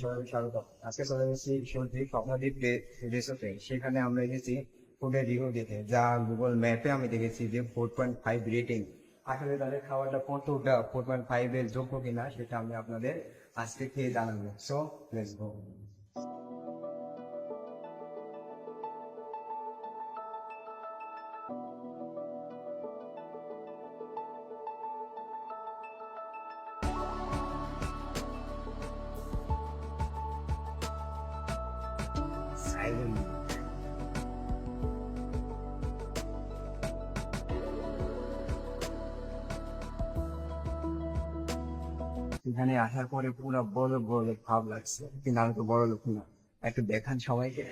সবাইকে স্বাগত। আজকে চলে এসেছি সন্দীপ স্বপ্নদ্বীপ রিসোর্টে। সেখানে আমরা এসেছি ফুডের রিভিউ দিতে, যা গুগল ম্যাপে আমি দেখেছি যে 4.5 রেটিং। আসলে তাদের খাবারটা কতটা 4.5 এর যোগ্য কিনা সেটা আমি আপনাদের আজকে খেয়ে জানাবো। So let's go. এখানে আসার পরে পুরো বড় বড় ভাব লাগছে, কিন্তু আমি তো বড় লোক না। একটু দেখান সবাইকে।